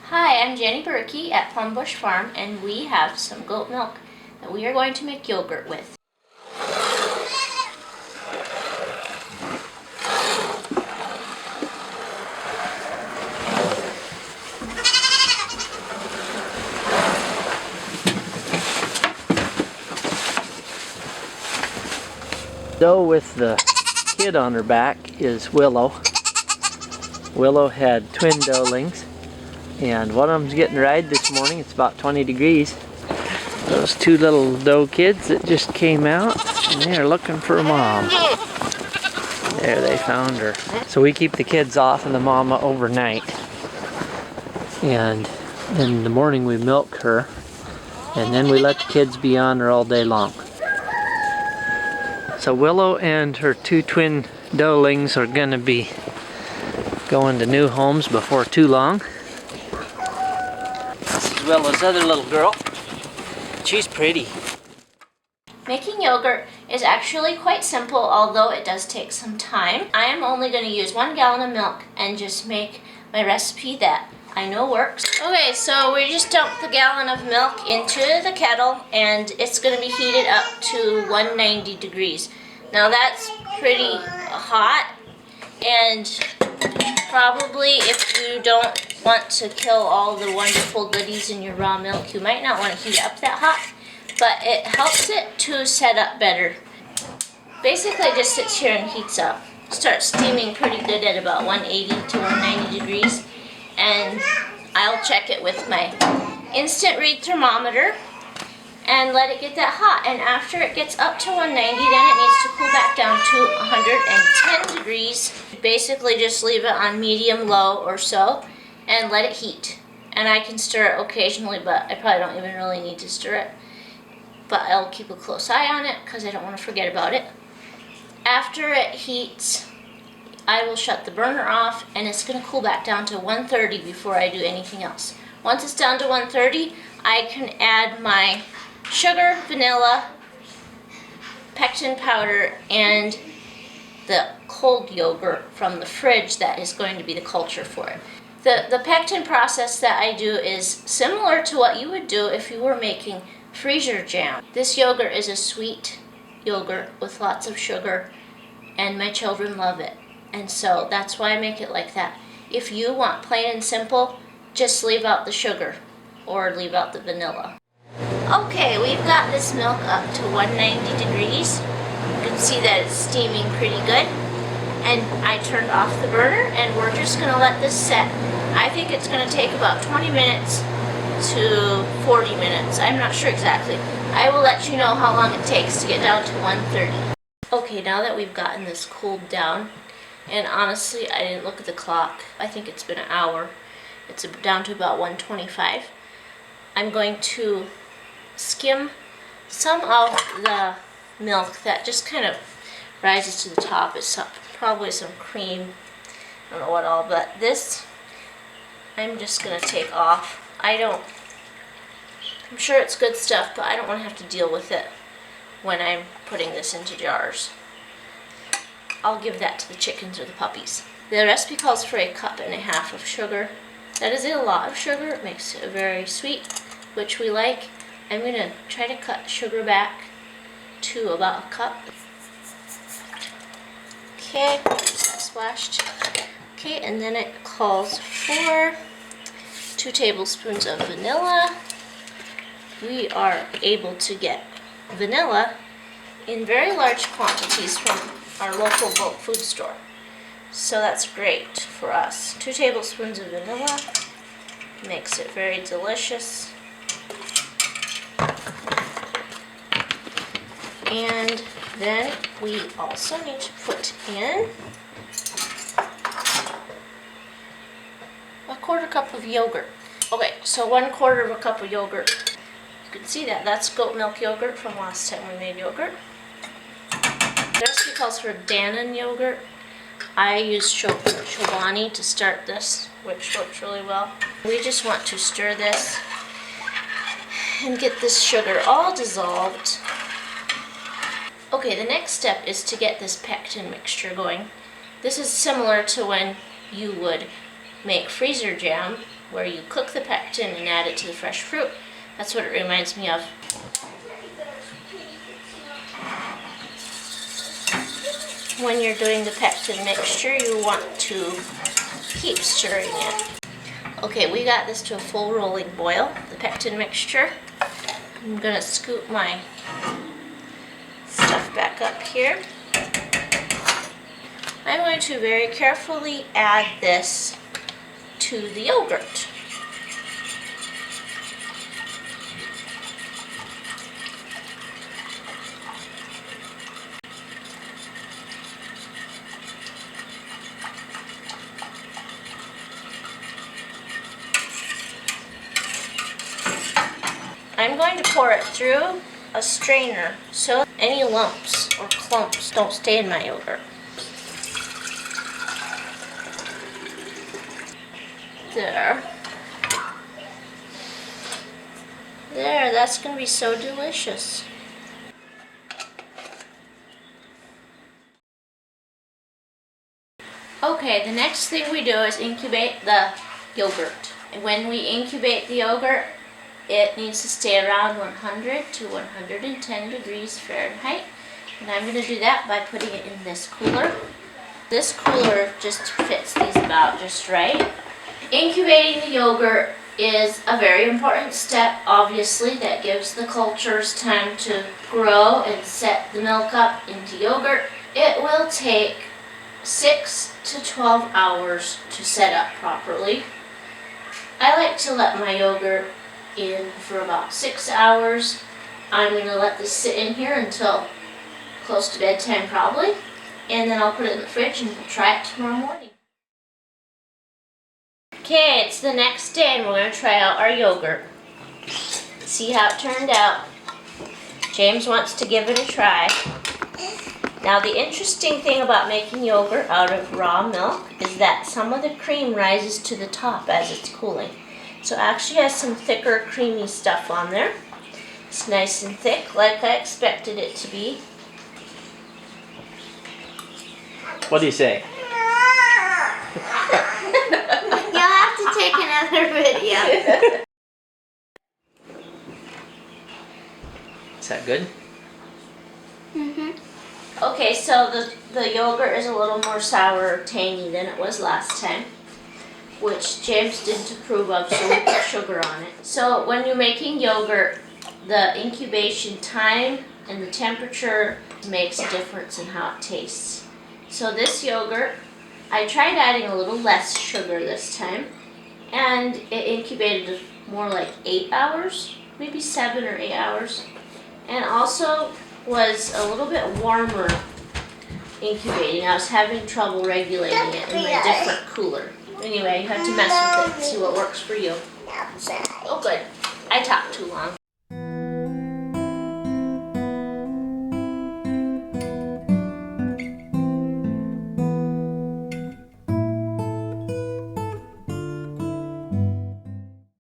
Hi, I'm Jenny Berkey at Plum Farm, and we have some goat milk that we are going to make yogurt with. Doe with the kid on her back is Willow. Willow had twin doelings, and one of them's getting ride this morning. It's about 20 degrees. Those two little doe kids that just came out, and they're looking for a mom. There, they found her. So we keep the kids off and the mama overnight, and in the morning we milk her, and then we let the kids be on her all day long. So Willow and her two twin doelings are going to be going to new homes before too long. This is Willow's other little girl. She's pretty. Making yogurt is actually quite simple, although it does take some time. I am only going to use 1 gallon of milk and just make my recipe that I know works. Okay, so we just dumped the gallon of milk into the kettle, and it's going to be heated up to 190 degrees. Now that's pretty hot, and probably if you don't want to kill all the wonderful goodies in your raw milk, you might not want to heat up that hot, but it helps it to set up better. Basically it just sits here and heats up. Starts steaming pretty good at about 180 to 190 degrees, and I'll check it with my instant read thermometer and let it get that hot. And after it gets up to 190, then it needs to cool back down to 110 degrees. Basically just leave it on medium low or so and let it heat. And I can stir it occasionally, but I probably don't even really need to stir it. But I'll keep a close eye on it because I don't want to forget about it. After it heats, I will shut the burner off, and it's going to cool back down to 130 before I do anything else. Once it's down to 130, I can add my sugar, vanilla, pectin powder, and the cold yogurt from the fridge that is going to be the culture for it. The pectin process that I do is similar to what you would do if you were making freezer jam. This yogurt is a sweet yogurt with lots of sugar, and my children love it. And so that's why I make it like that. If you want plain and simple, just leave out the sugar or leave out the vanilla. Okay, we've got this milk up to 190 degrees. You can see that it's steaming pretty good. And I turned off the burner, and we're just going to let this set. I think it's going to take about 20 minutes to 40 minutes. I'm not sure exactly. I will let you know how long it takes to get down to 130. Okay, now that we've gotten this cooled down, and honestly, I didn't look at the clock. I think it's been an hour. It's down to about 125. I'm going to skim some of the milk that just kind of rises to the top. It's probably some cream. I don't know what all, but this I'm just going to take off. I'm sure it's good stuff, but I don't want to have to deal with it when I'm putting this into jars. I'll give that to the chickens or the puppies. The recipe calls for 1.5 cups of sugar. That is a lot of sugar. It makes it very sweet, which we like. I'm going to try to cut sugar back to about 1 cup. Okay, oops, that splashed. Okay, and then it calls for 2 tablespoons of vanilla. We are able to get vanilla in very large quantities from our local bulk food store. So that's great for us. 2 tablespoons of vanilla makes it very delicious. And then we also need to put in 1/4 cup of yogurt. Okay, so 1/4 cup of yogurt. You can see that. That's goat milk yogurt from last time we made yogurt. The recipe calls for Dannon yogurt. I use Chobani to start this, which works really well. We just want to stir this and get this sugar all dissolved. Okay, the next step is to get this pectin mixture going. This is similar to when you would make freezer jam, where you cook the pectin and add it to the fresh fruit. That's what it reminds me of. When you're doing the pectin mixture, you want to keep stirring it. Okay, we got this to a full rolling boil, the pectin mixture. I'm gonna scoop my stuff back up here. I'm going to very carefully add this to the yogurt. I'm going to pour it through a strainer so any lumps or clumps don't stay in my yogurt. There. There, that's going to be so delicious. Okay, the next thing we do is incubate the yogurt. And when we incubate the yogurt, it needs to stay around 100 to 110 degrees Fahrenheit. And I'm going to do that by putting it in this cooler. This cooler just fits these about just right. Incubating the yogurt is a very important step, obviously, that gives the cultures time to grow and set the milk up into yogurt. It will take 6 to 12 hours to set up properly. I like to let my yogurt in for about 6 hours. I'm going to let this sit in here until close to bedtime probably, and then I'll put it in the fridge and we'll try it tomorrow morning. Okay, it's the next day and we're going to try out our yogurt. See how it turned out. James wants to give it a try. Now the interesting thing about making yogurt out of raw milk is that some of the cream rises to the top as it's cooling. So it actually has some thicker creamy stuff on there. It's nice and thick like I expected it to be. What do you say? You'll have to take another video. Is that good? Okay, so the yogurt is a little more sour or tangy than it was last time, which James didn't approve of, so we put sugar on it. So when you're making yogurt, the incubation time and the temperature makes a difference in how it tastes. So this yogurt, I tried adding a little less sugar this time, and it incubated more like 8 hours, maybe 7 or 8 hours, and also was a little bit warmer incubating. I was having trouble regulating it in my different cooler. Anyway, you have to mess with it and see what works for you. Oh good, I talked too long.